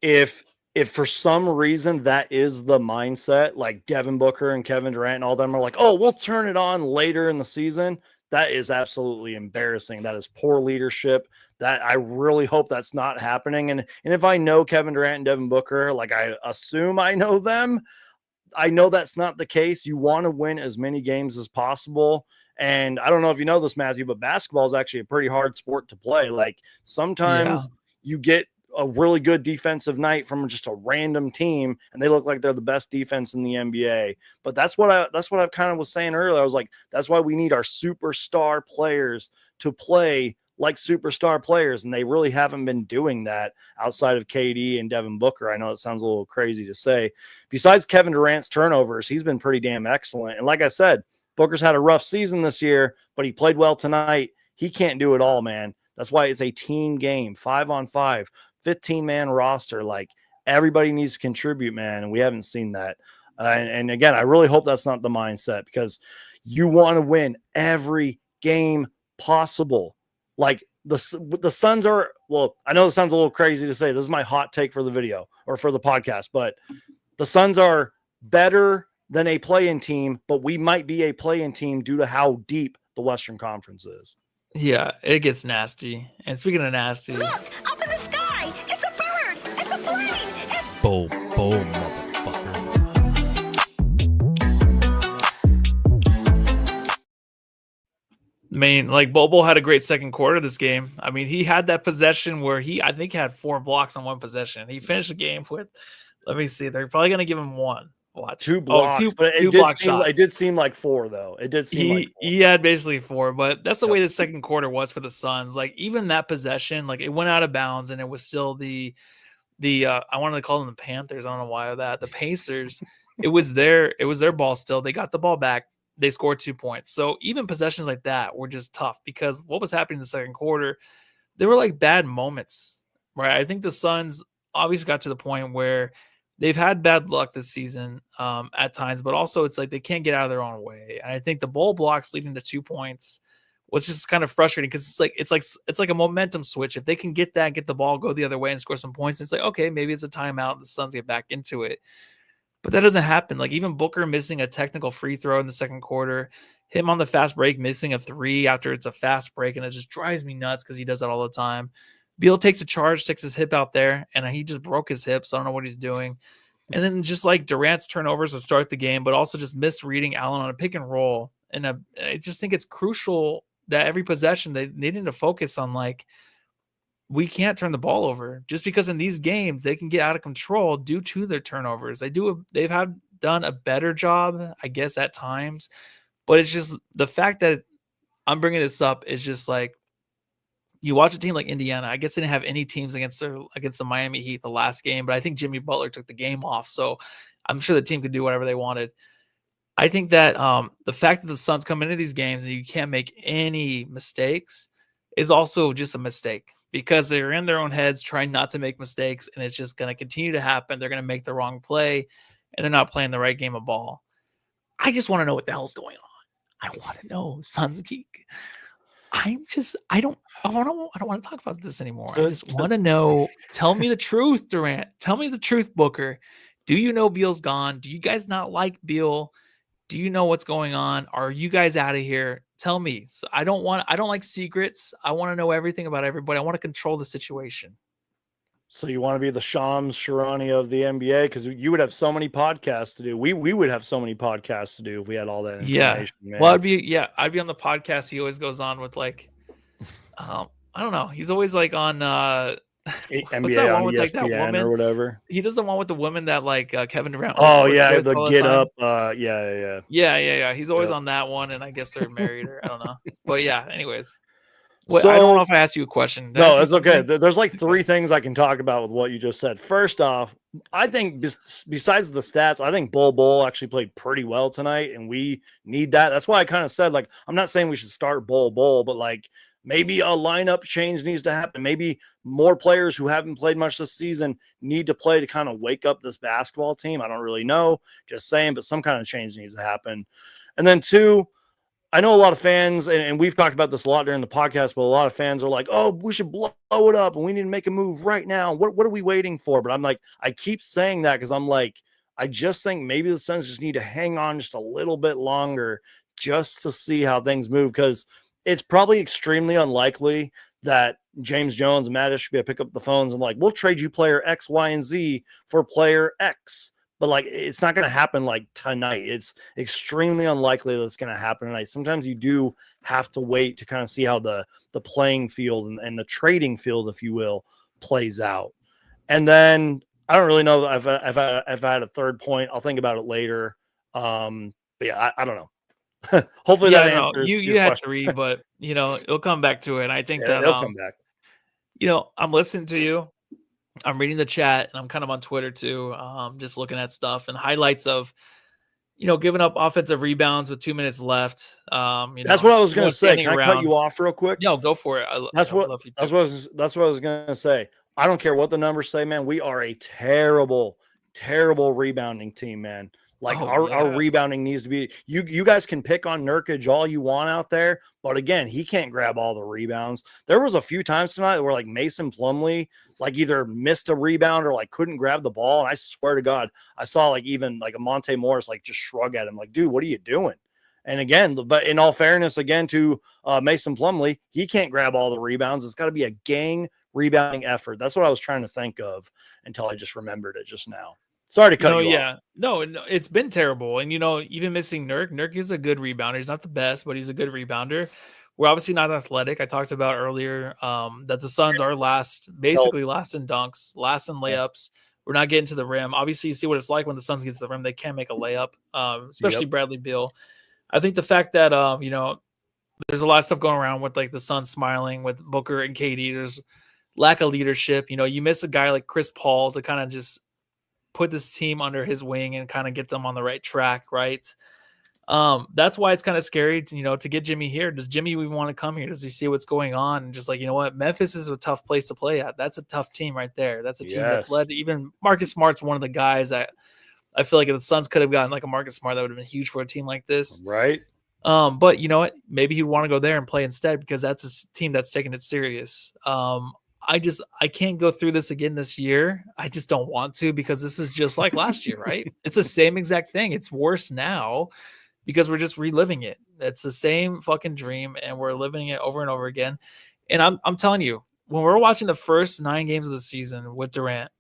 if for some reason that is the mindset, like Devin Booker and Kevin Durant and all them are like, oh, we'll turn it on later in the season, that is absolutely embarrassing. That is poor leadership. That I really hope that's not happening. And if I know Kevin Durant and Devin Booker, like I assume I know them, I know that's not the case. You want to win as many games as possible. And I don't know if you know this, Matthew, but basketball is actually a pretty hard sport to play. Like sometimes you get a really good defensive night from just a random team and they look like they're the best defense in the NBA. But that's what I kind of was saying earlier. I was like, that's why we need our superstar players to play like superstar players. And they really haven't been doing that outside of KD and Devin Booker. I know it sounds a little crazy to say. Besides Kevin Durant's turnovers, he's been pretty damn excellent. And like I said, Booker's had a rough season this year, but he played well tonight. He can't do it all, man. That's why it's a team game, 5-on-5. 15-man roster. Like everybody needs to contribute, man. And we haven't seen that. And again, I really hope that's not the mindset because you want to win every game possible. Like the Suns are, well, I know this sounds a little crazy to say. This is my hot take for the video or for the podcast, but the Suns are better than a play-in team, but we might be a play-in team due to how deep the Western Conference is. Yeah, it gets nasty. And speaking of nasty, look, up in the sky, it's a bird, it's a plane, it's boom, motherfucker. I mean, like Bobo had a great second quarter of this game. I mean, he had that possession where I think had 4 blocks on one possession. He finished the game with, let me see, they're probably going to give him 1. Watch. 2 blocks, but it did seem like 4 though. It did seem like 4. He had basically 4, but that's the way the second quarter was for the Suns. Like even that possession, like it went out of bounds and it was still the I wanted to call them the Panthers. I don't know why that. The Pacers. It was their ball still. They got the ball back. They scored 2 points. So even possessions like that were just tough because what was happening in the second quarter, they were like bad moments, right? I think the Suns obviously got to the point where they've had bad luck this season at times, but also it's like they can't get out of their own way. And I think the ball blocks leading to 2 points was just kind of frustrating because it's like a momentum switch. If they can get that, get the ball, go the other way, and score some points, it's like, okay, maybe it's a timeout. The Suns get back into it, but that doesn't happen. Like even Booker missing a technical free throw in the second quarter, him on the fast break missing a three after it's a fast break, and it just drives me nuts because he does that all the time. Beal takes a charge, sticks his hip out there, and he just broke his hip, so I don't know what he's doing. And then just like Durant's turnovers to start the game, but also just misreading Allen on a pick and roll. And I just think it's crucial that every possession they need to focus on, like, we can't turn the ball over just because in these games they can get out of control due to their turnovers. They've done a better job, I guess, at times, but it's just the fact that I'm bringing this up is just like, you watch a team like Indiana. I guess they didn't have any teams against the Miami Heat the last game, but I think Jimmy Butler took the game off, so I'm sure the team could do whatever they wanted. I think that the fact that the Suns come into these games and you can't make any mistakes is also just a mistake because they're in their own heads trying not to make mistakes, and it's just going to continue to happen. They're going to make the wrong play, and they're not playing the right game of ball. I just want to know what the hell's going on. I want to know, Suns Geek. I don't want to talk about this anymore. I just want to know. Tell me the truth, Durant. Tell me the truth, Booker. Do you know Beal's gone? Do you guys not like Beal? Do you know what's going on? Are you guys out of here? Tell me. So I don't like secrets. I want to know everything about everybody. I want to control the situation. So you want to be the Shams Charania of the NBA? Because you would have so many podcasts to do. We would have so many podcasts to do if we had all that information. Yeah. Man. Well, I'd be on the podcast. He always goes on with like, I don't know. He's always like on NBA that one on with ESPN like that woman or whatever. He does the one with the woman that like Kevin Durant. Oh yeah, the Get Up. Yeah. He's always on that one, and I guess they're married or I don't know. But yeah, anyways. Well, so, I don't know if I asked you a question. No, it's okay. There's like three things I can talk about with what you just said. First off, I think besides the stats, I think Bull actually played pretty well tonight, and we need that. That's why I kind of said, like, I'm not saying we should start Bull, but like maybe a lineup change needs to happen. Maybe more players who haven't played much this season need to play to kind of wake up this basketball team. I don't really know, just saying, but some kind of change needs to happen. And then two, I know a lot of fans, and we've talked about this a lot during the podcast, but a lot of fans are like, oh, we should blow it up and we need to make a move right now. What are we waiting for? But I'm like, I keep saying that because I'm like, I just think maybe the Suns just need to hang on just a little bit longer just to see how things move, because it's probably extremely unlikely that James Jones and Mattis should be able to pick up the phones and like, we'll trade you player X, Y, and Z for player X. But like, it's not going to happen like tonight. It's extremely unlikely that it's going to happen tonight. Sometimes you do have to wait to kind of see how the playing field and the trading field, if you will, plays out. And then I don't really know if I had a third point. I'll think about it later. But yeah, I don't know. Hopefully that answers you had question. Three, but you know, it'll come back to it. I think that it'll come back. You know, I'm listening to you. I'm reading the chat, and I'm kind of on Twitter too, just looking at stuff and highlights of, you know, giving up offensive rebounds with 2 minutes left. That's what I was going to say. Can I cut you off real quick? No, go for it. That's what I was going to say. I don't care what the numbers say, man. We are a terrible, terrible rebounding team, man. Like our rebounding needs to be. You guys can pick on Nurkic all you want out there, but again, he can't grab all the rebounds. There was a few times tonight where like Mason Plumlee like either missed a rebound or like couldn't grab the ball, and I swear to God, I saw like even like a Monte Morris like just shrug at him like, dude, what are you doing? And again, but in all fairness, again to Mason Plumlee, he can't grab all the rebounds. It's got to be a gang rebounding effort. That's what I was trying to think of until I just remembered it just now. Sorry to cut you off. No, it's been terrible. And, you know, even missing Nurk. Nurk is a good rebounder. He's not the best, but he's a good rebounder. We're obviously not athletic. I talked about earlier that the Suns are basically last in dunks, last in layups. We're not getting to the rim. Obviously, you see what it's like when the Suns get to the rim. They can't make a layup, especially Bradley Beal. I think the fact that, you know, there's a lot of stuff going around with, like, the Suns smiling with Booker and KD. There's lack of leadership. You know, you miss a guy like Chris Paul to kind of just put this team under his wing and kind of get them on the right track, right? That's why it's kind of scary, to get Jimmy here. Does Jimmy even want to come here? Does he see what's going on? And just like, you know what? Memphis is a tough place to play at. That's a tough team right there. That's a team that's led. Even Marcus Smart's one of the guys that I feel like if the Suns could have gotten like a Marcus Smart, that would have been huge for a team like this. Right. But you know what? Maybe he'd want to go there and play instead because that's a team that's taking it serious. I can't go through this again this year. I just don't want to because this is just like last year, right? It's the same exact thing. It's worse now because we're just reliving it. It's the same fucking dream and we're living it over and over again. And I'm telling you, when we're watching the first 9 games of the season with Durant,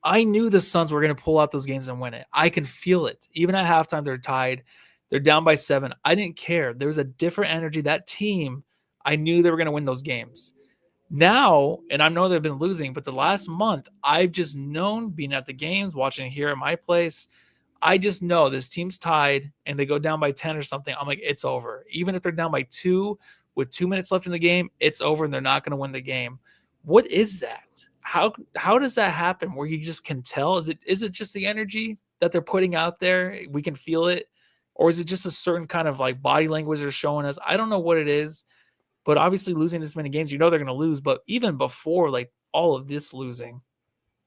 I knew the Suns were going to pull out those games and win it. I can feel it. Even at halftime, they're tied. They're down by 7. I didn't care. There was a different energy. That team, I knew they were going to win those games. Now, and I know they've been losing, but the last month, I've just known being at the games, watching here at my place, I just know this team's tied and they go down by 10 or something. I'm like, it's over. Even if they're down by 2 with 2 minutes left in the game, it's over and they're not going to win the game. What is that? How does that happen where you just can tell? Is it just the energy that they're putting out there? We can feel it. Or is it just a certain kind of like body language they're showing us? I don't know what it is, but obviously losing this many games, you know they're going to lose. But even before like all of this losing,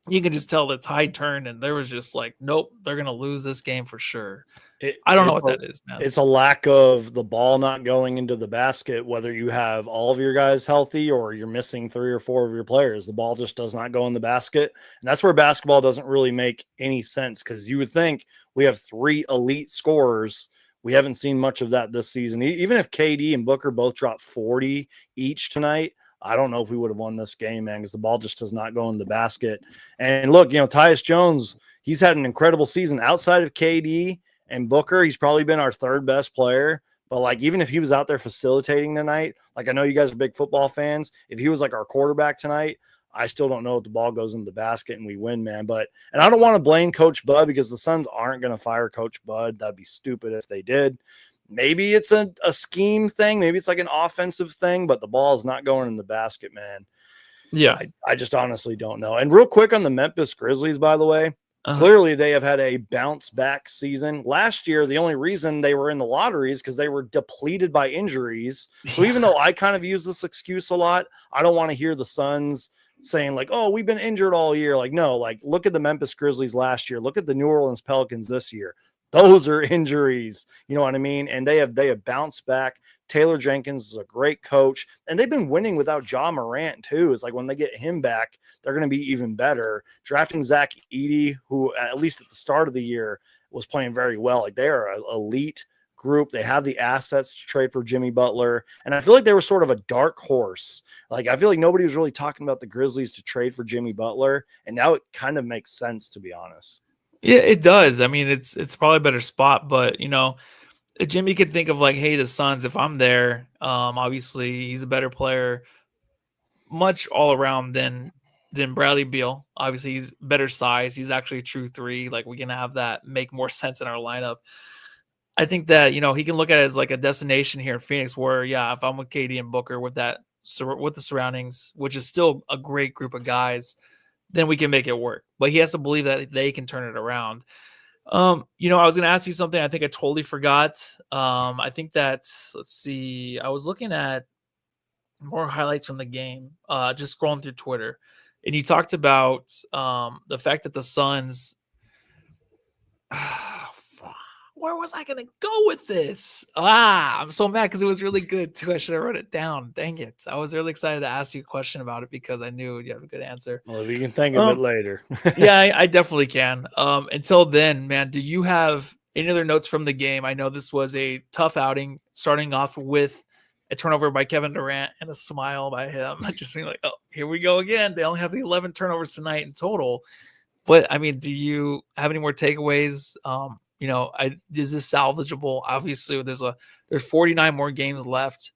you can just tell the tide turned and there was just like, nope, they're going to lose this game for sure. I don't know what that is, man. It's a lack of the ball not going into the basket, whether you have all of your guys healthy or you're missing 3 or 4 of your players. The ball just does not go in the basket. And that's where basketball doesn't really make any sense because you would think we have 3 elite scorers. We haven't seen much of that this season. Even if KD and Booker both dropped 40 each tonight, I don't know if we would have won this game, man, because the ball just does not go in the basket. And look, Tyus Jones, he's had an incredible season outside of KD and Booker. He's probably been our 3rd best player. But like, even if he was out there facilitating tonight, like I know you guys are big football fans. If he was like our quarterback tonight, I still don't know if the ball goes in the basket and we win, man. And I don't want to blame Coach Bud because the Suns aren't going to fire Coach Bud. That'd be stupid if they did. Maybe it's a scheme thing. Maybe it's like an offensive thing, but the ball is not going in the basket, man. Yeah. I just honestly don't know. And real quick on the Memphis Grizzlies, by the way, clearly they have had a bounce back season. Last year, the only reason they were in the lottery is because they were depleted by injuries. So even though I kind of use this excuse a lot, I don't want to hear the Suns saying like, oh, we've been injured all year. Like, no, like look at the Memphis Grizzlies last year. Look at the New Orleans Pelicans this year. Those are injuries. You know what I mean? And they have bounced back. Taylor Jenkins is a great coach, and they've been winning without Ja Morant too. It's like when they get him back, they're going to be even better. Drafting Zach Edey, who at least at the start of the year was playing very well. Like they are an elite group. They have the assets to trade for Jimmy Butler. And I feel like they were sort of a dark horse. Like I feel like nobody was really talking about the Grizzlies to trade for Jimmy Butler. And now it kind of makes sense, to be honest. Yeah, it does. I mean, it's probably a better spot, but Jimmy could think of like, hey, the Suns, if I'm there, obviously he's a better player, much all around than Bradley Beal. Obviously, he's better size. He's actually a true 3. Like we can have that make more sense in our lineup. I think that he can look at it as like a destination here in Phoenix, where if I'm with KD and Booker with the surroundings, which is still a great group of guys, then we can make it work. But he has to believe that they can turn it around. I was going to ask you something. I think I totally forgot. I think that, let's see, I was looking at more highlights from the game, just scrolling through Twitter. And you talked about the fact that the Suns, where was I going to go with this? I'm so mad because it was really good too. I should have wrote it down. Dang it. I was really excited to ask you a question about it because I knew you'd have a good answer. Well, if you can think of it later. Yeah, I definitely can. Until then, man, do you have any other notes from the game? I know this was a tough outing, starting off with a turnover by Kevin Durant and a smile by him. Just being like, oh, here we go again. They only have the 11 turnovers tonight in total. But, I mean, do you have any more takeaways? Is this salvageable? Obviously, there's 49 more games left.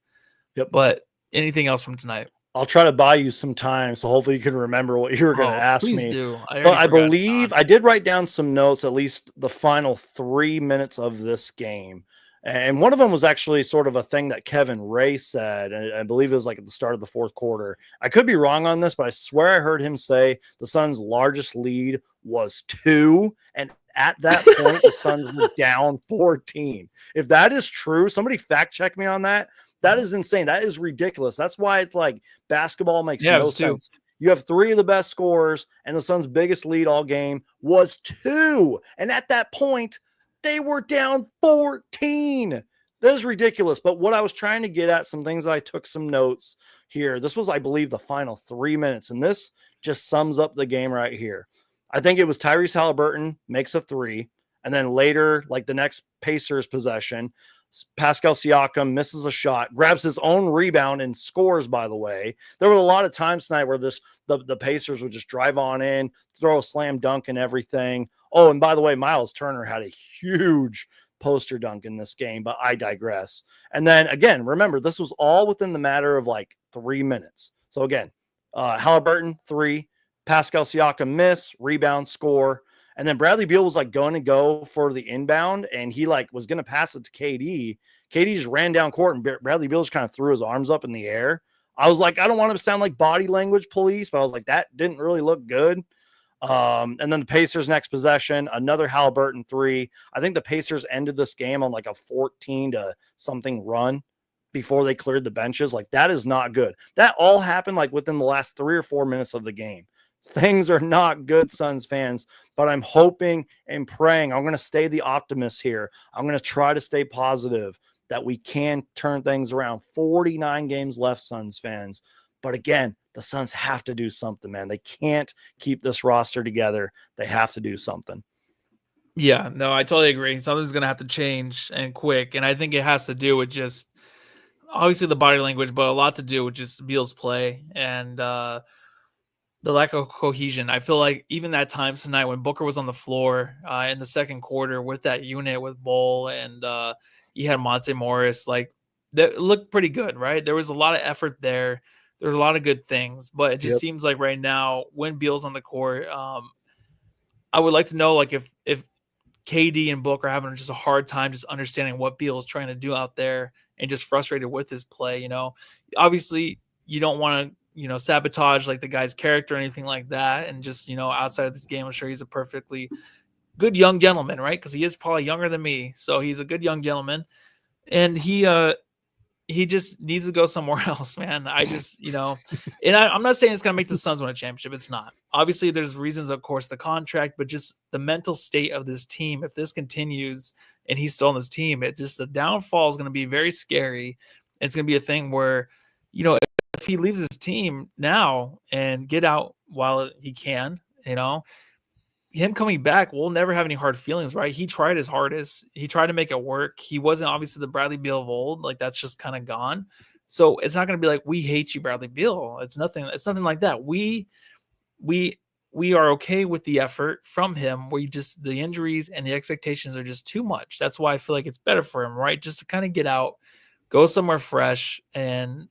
Yep. But anything else from tonight? I'll try to buy you some time, so hopefully you can remember what you were going to ask me. Please do. I believe I did write down some notes, at least the final 3 minutes of this game. And one of them was actually sort of a thing that Kevin Ray said. And I believe it was like at the start of the 4th quarter. I could be wrong on this, but I swear I heard him say the Suns' largest lead was 2. And at that point, the Suns were down 14. If that is true, somebody fact check me on that. That is insane. That is ridiculous. That's why it's like basketball makes no sense. You have 3 of the best scorers, and the Suns' biggest lead all game was 2. And at that point, they were down 14. That is ridiculous. But what I was trying to get at, some things I took some notes here. This was, I believe, the final 3 minutes, and this just sums up the game right here. I think it was Tyrese Halliburton makes a three, and then later, like the next Pacers possession, Pascal Siakam misses a shot, grabs his own rebound and scores, by the way. There were a lot of times tonight where the Pacers would just drive on in, throw a slam dunk and everything. Oh, and by the way, Miles Turner had a huge poster dunk in this game, but I digress. And then again, remember, this was all within the matter of like 3 minutes. So again, Halliburton, three, Pascal Siakam miss, rebound, score. And then Bradley Beal was like going to go for the inbound, and he like was going to pass it to KD. KD just ran down court, and Bradley Beal just kind of threw his arms up in the air. I was like, I don't want to sound like body language police, but I was like, that didn't really look good. And then the Pacers next possession, another Halliburton three. I think the Pacers ended this game on like a 14 to something run before they cleared the benches. Like, that is not good. That all happened like within the last 3 or 4 minutes of the game. Things are not good, Suns fans, but I'm hoping and praying. I'm going to stay the optimist here. I'm going to try to stay positive that we can turn things around. 49 games left, Suns fans. But again, the Suns have to do something, man. They can't keep this roster together. They have to do something. Yeah, no, I totally agree. Something's going to have to change and quick. And I think it has to do with just obviously the body language, but a lot to do with just Beal's play and the lack of cohesion. I feel like even that time tonight when Booker was on the floor in the second quarter with that unit with Bull and he had Monte Morris, like that looked pretty good, right? There was a lot of effort there. There were a lot of good things, but it just seems like right now when Beal's on the court, I would like to know like if KD and Booker are having just a hard time just understanding what Beal is trying to do out there and just frustrated with his play. You know, obviously you don't want to, sabotage like the guy's character or anything like that. And just, outside of this game, I'm sure he's a perfectly good young gentleman, right? Because he is probably younger than me. So he's a good young gentleman. And he just needs to go somewhere else, man. I just, and I'm not saying it's going to make the Suns win a championship. It's not. Obviously, there's reasons, of course, the contract, but just the mental state of this team. If this continues and he's still on this team, the downfall is going to be very scary. It's going to be a thing where, if he leaves his team now and get out while he can, him coming back, we'll never have any hard feelings, right? He tried his hardest. He tried to make it work. He wasn't obviously the Bradley Beal of old. Like, that's just kind of gone. So it's not going to be like, we hate you, Bradley Beal. It's nothing like that. We are okay with the effort from him. The injuries and the expectations are just too much. That's why I feel like it's better for him, right? Just to kind of get out, go somewhere fresh, and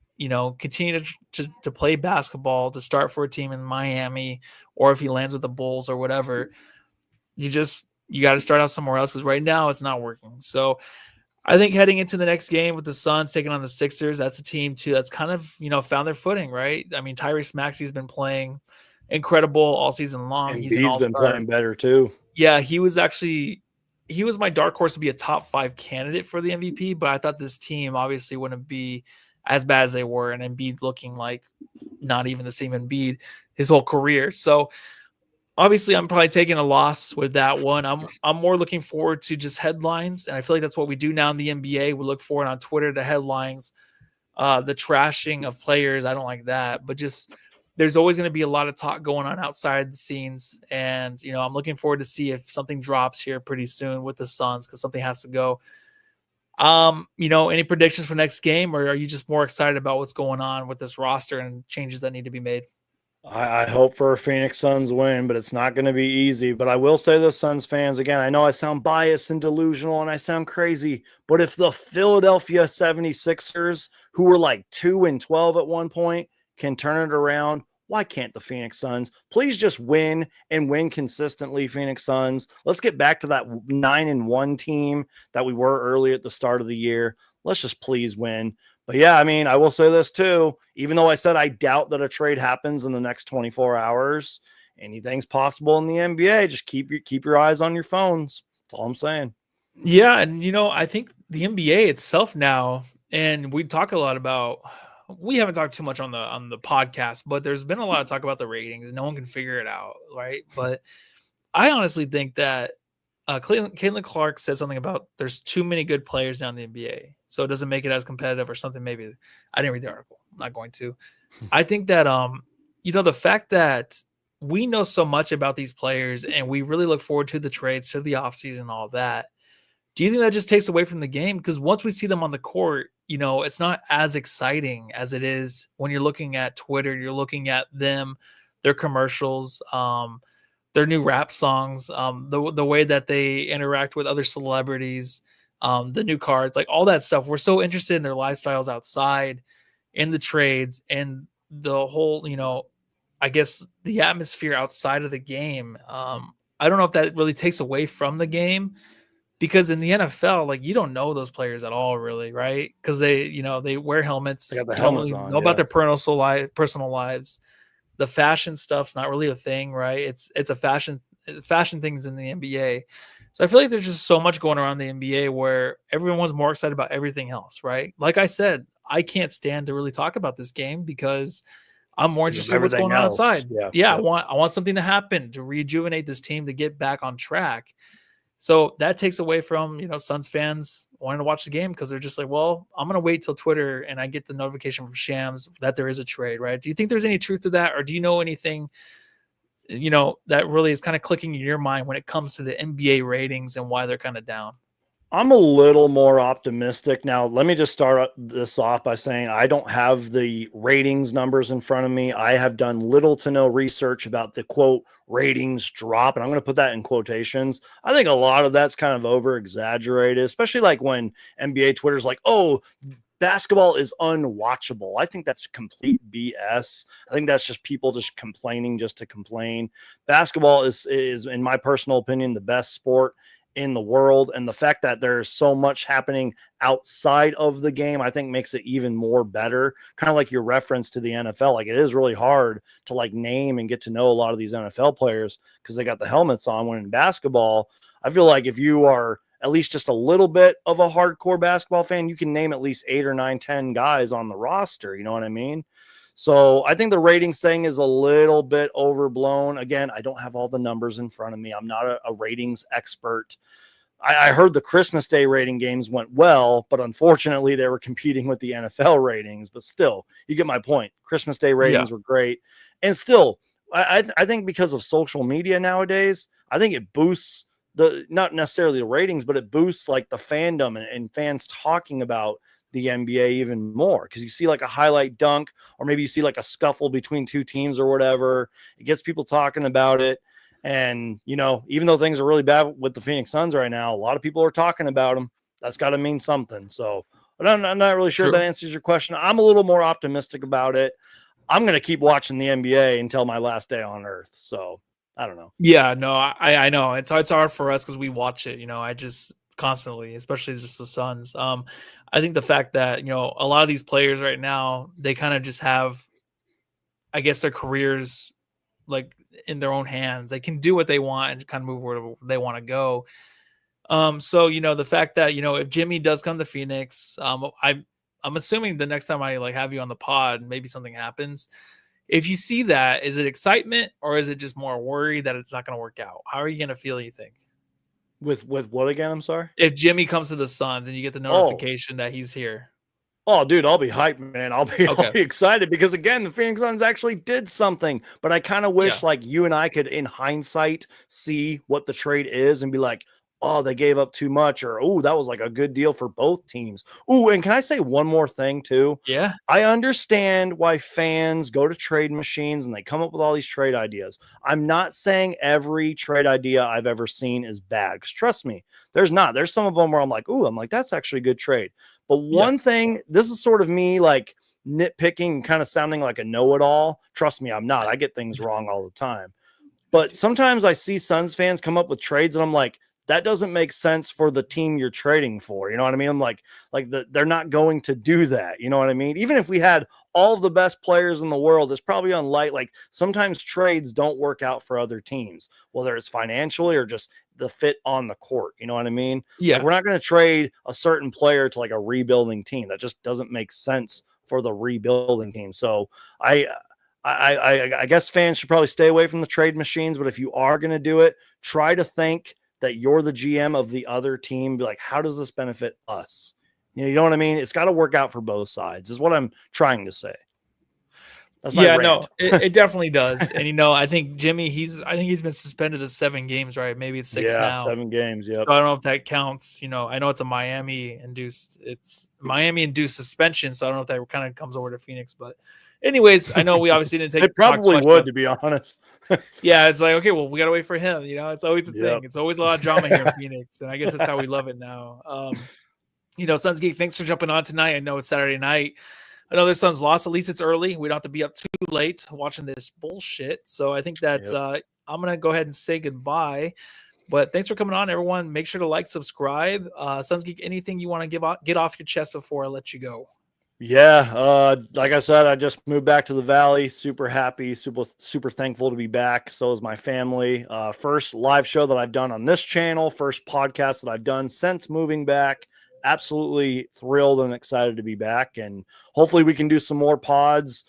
continue to play basketball, to start for a team in Miami, or if he lands with the Bulls or whatever, you got to start out somewhere else, because right now it's not working. So I think heading into the next game with the Suns taking on the Sixers, that's a team too that's kind of, found their footing, right? I mean, Tyrese Maxey's been playing incredible all season long. And he's been playing better too. Yeah, he was my dark horse to be a top 5 candidate for the MVP, but I thought this team obviously wouldn't be as bad as they were, and Embiid looking like not even the same Embiid his whole career. So obviously I'm probably taking a loss with that one. I'm more looking forward to just headlines, and I feel like that's what we do now in the NBA. We look forward on Twitter to headlines, the trashing of players. I don't like that, but just there's always going to be a lot of talk going on outside the scenes, and I'm looking forward to see if something drops here pretty soon with the Suns, because something has to go. Any predictions for next game, or are you just more excited about what's going on with this roster and changes that need to be made? I hope for a Phoenix Suns win, but it's not going to be easy. But I will say this, Suns fans, again, I know I sound biased and delusional and I sound crazy, but if the Philadelphia 76ers, who were like 2-12 at one point, can turn it around, why can't the Phoenix Suns? Please just win and win consistently, Phoenix Suns. Let's get back to that 9-1 team that we were early at the start of the year. Let's just please win. But yeah, I mean, I will say this too. Even though I said I doubt that a trade happens in the next 24 hours, anything's possible in the NBA. Just keep your eyes on your phones. That's all I'm saying. Yeah, and I think the NBA itself now, and we talk a lot about. We haven't talked too much on the podcast, but there's been a lot of talk about the ratings. No one can figure it out, right? But I honestly think that Caitlin Clark said something about there's too many good players down in the NBA, so it doesn't make it as competitive or something. Maybe I didn't read the article. I'm not going to. I think that the fact that we know so much about these players and we really look forward to the trades, to the offseason and all that. Do you think that just takes away from the game? Because once we see them on the court, it's not as exciting as it is when you're looking at Twitter, you're looking at them, their commercials, their new rap songs, the way that they interact with other celebrities, the new cards, like all that stuff. We're so interested in their lifestyles outside, in the trades, and the whole, I guess the atmosphere outside of the game. I don't know if that really takes away from the game. Because in the NFL, like you don't know those players at all, really, right? Because they wear helmets. They got the You don't helmets really on. know about their personal lives. The fashion stuff's not really a thing, right? It's a fashion things in the NBA. So I feel like there's just so much going around the NBA where everyone's more excited about everything else, right? Like I said, I can't stand to really talk about this game because I'm more interested in what's going on outside. Yeah, I want something to happen to rejuvenate this team to get back on track. So that takes away from, Suns fans wanting to watch the game because they're just like, well, I'm going to wait till Twitter and I get the notification from Shams that there is a trade, right? Do you think there's any truth to that? Or do you know anything, that really is kind of clicking in your mind when it comes to the NBA ratings and why they're kind of down? I'm a little more optimistic. Now, let me just start this off by saying I don't have the ratings numbers in front of me. I have done little to no research about the quote ratings drop, and I'm going to put that in quotations. I think a lot of that's kind of over exaggerated, especially like when NBA Twitter's like, oh, basketball is unwatchable. I think that's complete BS. I think that's just people just complaining just to complain. Basketball is in my personal opinion, the best sport in the world, and the fact that there's so much happening outside of the game, I think makes it even more better. Kind of like your reference to the NFL. Like it is really hard to like name and get to know a lot of these NFL players because they got the helmets on. When in basketball, I feel like if you are at least just a little bit of a hardcore basketball fan, you can name at least 8 or 9, 10 guys on the roster. You know what I mean? So I think the ratings thing is a little bit overblown. Again, I don't have all the numbers in front of me. I'm not a ratings expert. I heard the Christmas Day rating games went well, but unfortunately they were competing with the NFL ratings. But still, you get my point. Christmas Day ratings were great. And still, I think because of social media nowadays, I think it boosts not necessarily the ratings, but it boosts like the fandom and fans talking about the NBA even more because you see like a highlight dunk or maybe you see like a scuffle between two teams or whatever. It gets people talking about it. And, even though things are really bad with the Phoenix Suns right now, a lot of people are talking about them. That's got to mean something. So but I'm not really sure if that answers your question. I'm a little more optimistic about it. I'm going to keep watching the NBA until my last day on earth. So I don't know. Yeah, no, I know it's hard for us because we watch it, I just constantly, especially just the Suns. I think the fact that, a lot of these players right now, they kind of just have, I guess, their careers like in their own hands. They can do what they want and kind of move where they want to go. So, the fact that, if Jimmy does come to Phoenix, I'm assuming the next time I like have you on the pod, maybe something happens. If you see that, is it excitement or is it just more worry that it's not going to work out? How are you going to feel, you think? With what again? I'm sorry. If Jimmy comes to the Suns and you get the notification that he's here. Oh, dude, I'll be hyped, man. I'll be excited because, again, the Phoenix Suns actually did something. But I kind of wish, like, you and I could, in hindsight, see what the trade is and be like, oh, they gave up too much, or, oh, that was, like, a good deal for both teams. Oh, and can I say one more thing, too? Yeah. I understand why fans go to trade machines and they come up with all these trade ideas. I'm not saying every trade idea I've ever seen is bad, because trust me, there's not. There's some of them where I'm like, that's actually a good trade. But one thing, this is sort of me like nitpicking, kind of sounding like a know-it-all. Trust me, I'm not. I get things wrong all the time. But sometimes I see Suns fans come up with trades and I'm like, that doesn't make sense for the team you're trading for. You know what I mean? I'm like they're not going to do that. You know what I mean? Even if we had all of the best players in the world, it's probably unlikely. Like sometimes trades don't work out for other teams, whether it's financially or just the fit on the court. You know what I mean? Yeah. Like we're not going to trade a certain player to like a rebuilding team. That just doesn't make sense for the rebuilding team. So I guess fans should probably stay away from the trade machines, but if you are going to do it, try to think that you're the GM of the other team. Be like, how does this benefit us? You know what I mean? It's got to work out for both sides is what I'm trying to say. That's my rant. No, it definitely does. And, I think Jimmy, he's been suspended to 7 games, right? Maybe it's 6 now. 7 games. Yep. So I don't know if that counts. I know it's a Miami induced suspension. So I don't know if that kind of comes over to Phoenix, but anyways, I know we obviously didn't take it probably would, to be honest. Yeah. It's like, okay, well, we got to wait for him. It's always the thing. It's always a lot of drama here in Phoenix. And I guess that's how we love it now. Suns Geek, thanks for jumping on tonight. I know it's Saturday night. I know their Suns lost. At least it's early. We don't have to be up too late watching this bullshit. So I think that I'm going to go ahead and say goodbye. But thanks for coming on, everyone. Make sure to like, subscribe. Suns Geek, anything you want to get off your chest before I let you go? Yeah, like I said, I just moved back to the Valley. Super happy, super thankful to be back. So is my family. First live show that I've done on this channel. First podcast that I've done since moving back. Absolutely thrilled and excited to be back, and hopefully we can do some more pods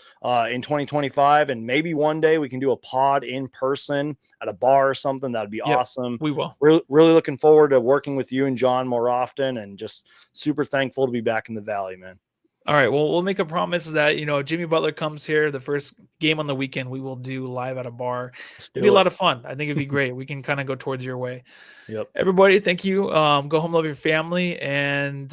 in 2025, and maybe one day we can do a pod in person at a bar or something. That'd be awesome. We will. Really looking forward to working with you and John more often, and just super thankful to be back in the Valley, man. All right. Well, we'll make a promise that, if Jimmy Butler comes here, the first game on the weekend, we will do live at a bar. It'd be a lot of fun. I think it'd be great. We can kind of go towards your way. Yep. Everybody, thank you. Go home, love your family, and